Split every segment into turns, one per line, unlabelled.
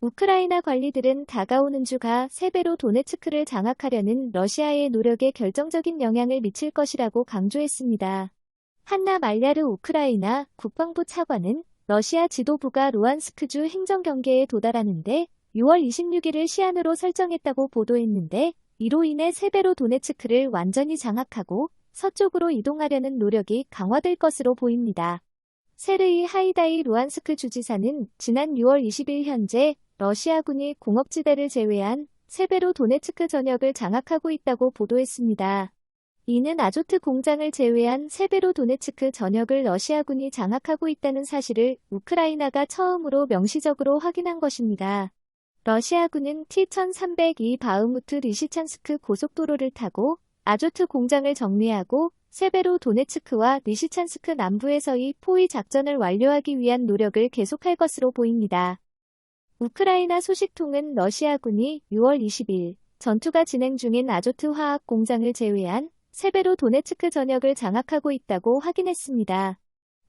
우크라이나 관리들은 다가오는 주가 3배로 도네츠크를 장악하려는 러시아의 노력에 결정적인 영향을 미칠 것이라고 강조했습니다. 한나 말야르 우크라이나 국방부 차관은 러시아 지도부가 루안스크주 행정경계에 도달하는데 6월 26일을 시한으로 설정했다고 보도했는데, 이로 인해 3배로 도네츠크를 완전히 장악하고 서쪽으로 이동하려는 노력이 강화될 것으로 보입니다. 세르이 하이다이 루안스크 주지사는 지난 6월 20일 현재 러시아군이 공업지대를 제외한 3배로 도네츠크 전역을 장악하고 있다고 보도했습니다. 이는 아조트 공장을 제외한 3배로 도네츠크 전역을 러시아군이 장악하고 있다는 사실을 우크라이나가 처음으로 명시적으로 확인한 것입니다. 러시아군은 T-1302 바흐무트 리시찬스크 고속도로를 타고 아조트 공장을 정리하고 3배로 도네츠크와 리시찬스크 남부에서의 포위 작전을 완료하기 위한 노력을 계속할 것으로 보입니다. 우크라이나 소식통은 러시아군이 6월 20일 전투가 진행 중인 아조트 화학 공장을 제외한 3배로 도네츠크 전역을 장악하고 있다고 확인했습니다.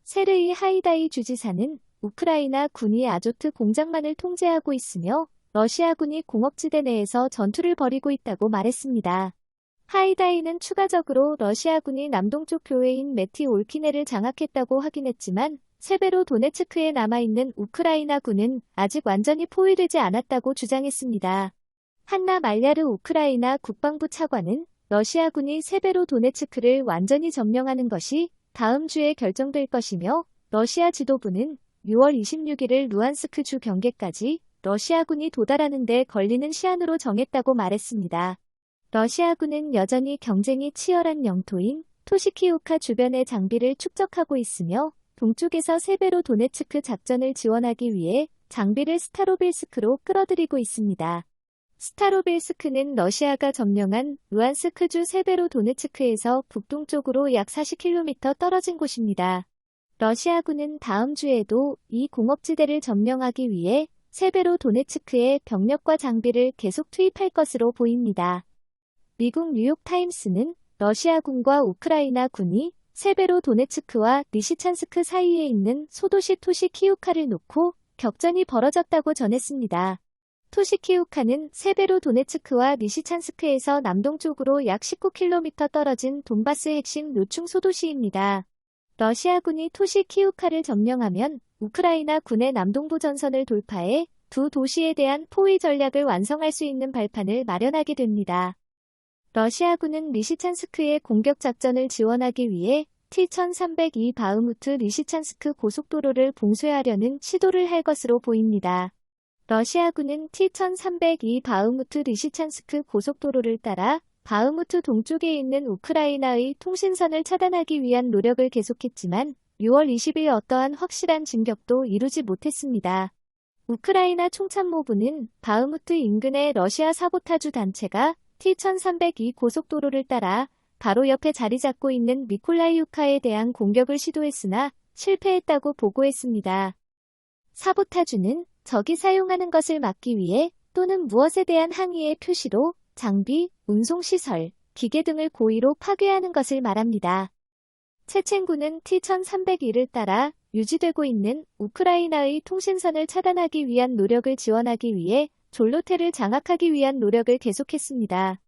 세르이 하이다이 주지사는 우크라이나 군이 아조트 공장만을 통제하고 있으며 러시아군이 공업지대 내에서 전투를 벌이고 있다고 말했습니다. 하이다이는 추가적으로 러시아군이 남동쪽 교회인 메티 올키네를 장악했다고 확인했지만 3배로 도네츠크에 남아있는 우크라이나 군은 아직 완전히 포위되지 않았다고 주장했습니다. 한나 말야르 우크라이나 국방부 차관은 러시아군이 3배로 도네츠크를 완전히 점령하는 것이 다음 주에 결정될 것이며, 러시아 지도부는 6월 26일을 루안스크 주 경계까지 러시아군이 도달하는 데 걸리는 시한으로 정했다고 말했습니다. 러시아군은 여전히 경쟁이 치열한 영토인 토시키우카 주변의 장비를 축적하고 있으며, 동쪽에서 3배로 도네츠크 작전을 지원하기 위해 장비를 스타로빌스크로 끌어들이고 있습니다. 스타로빌스크는 러시아가 점령한 루안스크주 3배로 도네츠크에서 북동쪽으로 약 40km 떨어진 곳입니다. 러시아군은 다음 주에도 이 공업지대를 점령하기 위해 3배로 도네츠크에 병력과 장비를 계속 투입할 것으로 보입니다. 미국 뉴욕타임스는 러시아군과 우크라이나 군이 3배로 도네츠크와 리시찬스크 사이에 있는 소도시 토시키우카를 놓고 격전이 벌어졌다고 전했습니다. 토시키우카는 3배로 도네츠크와 리시찬스크에서 남동쪽으로 약 19km 떨어진 돈바스 핵심 요충 소도시입니다. 러시아군이 토시키우카를 점령하면 우크라이나 군의 남동부 전선을 돌파해 두 도시에 대한 포위 전략을 완성할 수 있는 발판을 마련하게 됩니다. 러시아군은 리시찬스크의 공격 작전을 지원하기 위해 T-1302 바흐무트 리시찬스크 고속도로를 봉쇄하려는 시도를 할 것으로 보입니다. 러시아군은 T-1302 바흐무트 리시찬스크 고속도로를 따라 바흐무트 동쪽에 있는 우크라이나의 통신선을 차단하기 위한 노력을 계속했지만 6월 20일 어떠한 확실한 진격도 이루지 못했습니다. 우크라이나 총참모부는 바흐무트 인근의 러시아 사보타주 단체가 T-1302 고속도로를 따라 바로 옆에 자리 잡고 있는 미콜라이우카에 대한 공격을 시도했으나 실패했다고 보고했습니다. 사보타주는 적이 사용하는 것을 막기 위해 또는 무엇에 대한 항의의 표시로 장비, 운송시설, 기계 등을 고의로 파괴하는 것을 말합니다. 체첸군은 T-1301을 따라 유지되고 있는 우크라이나의 통신선을 차단하기 위한 노력을 지원하기 위해 졸노테를 장악하기 위한 노력을 계속했습니다.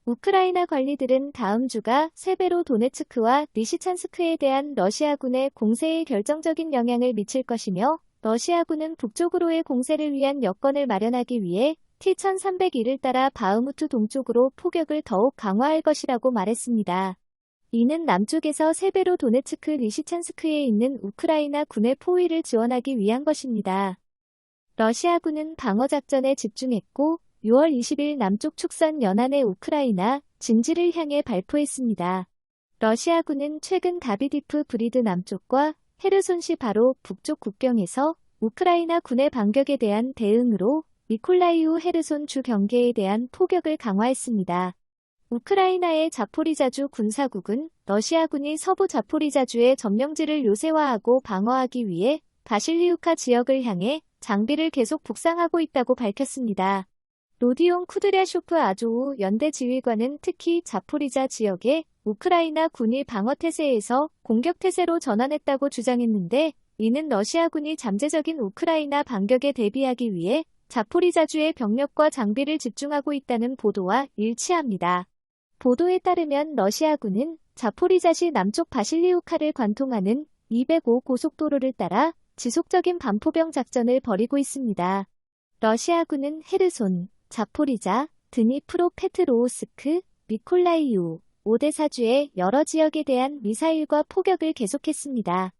우크라이나 관리들은 다음 주가 3배로 도네츠크와 리시찬스크에 대한 러시아군의 공세에 결정적인 영향을 미칠 것이며, 러시아군은 북쪽으로의 공세를 위한 여건을 마련하기 위해 T-1301을 따라 바흐무트 동쪽으로 포격을 더욱 강화할 것이라고 말했습니다. 이는 남쪽에서 3배로 도네츠크 리시찬스크에 있는 우크라이나 군의 포위를 지원하기 위한 것입니다. 러시아군은 방어작전에 집중했고 6월 20일 남쪽 축선 연안의 우크라이나 진지를 향해 발포했습니다. 러시아군은 최근 다비디프 브리드 남쪽과 헤르손시 바로 북쪽 국경에서 우크라이나 군의 반격에 대한 대응으로 미콜라이우 헤르손 주 경계에 대한 포격을 강화했습니다. 우크라이나의 자포리자주 군사국은 러시아군이 서부 자포리자주의 점령지를 요새화하고 방어하기 위해 바실리우카 지역을 향해 장비를 계속 북상하고 있다고 밝혔습니다. 로디온 쿠드랴쇼프 아조우 연대 지휘관은 특히 자포리자 지역에 우크라이나 군이 방어태세에서 공격태세로 전환했다고 주장했는데, 이는 러시아군이 잠재적인 우크라이나 반격에 대비하기 위해 자포리자주의 병력과 장비를 집중하고 있다는 보도와 일치합니다. 보도에 따르면 러시아군은 자포리자시 남쪽 바실리우카를 관통하는 205 고속도로를 따라 지속적인 반포병 작전을 벌이고 있습니다. 러시아군은 헤르손, 자포리자, 드니프로페트로우스크, 미콜라이우, 오데사주의 여러 지역에 대한 미사일과 포격을 계속했습니다.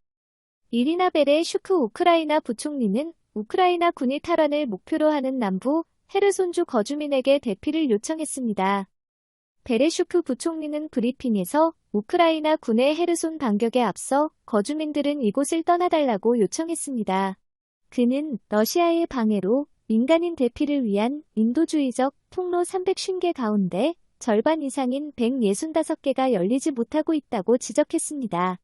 이리나 베레슈크 우크라이나 부총리는 우크라이나 군이 탈환을 목표로 하는 남부 헤르손주 거주민에게 대피를 요청했습니다. 베레슈크 부총리는 브리핑에서 우크라이나 군의 헤르손 반격에 앞서 거주민들은 이곳을 떠나달라고 요청했습니다. 그는 러시아의 방해로 민간인 대피를 위한 인도주의적 통로 350개 가운데 절반 이상인 165개가 열리지 못하고 있다고 지적했습니다.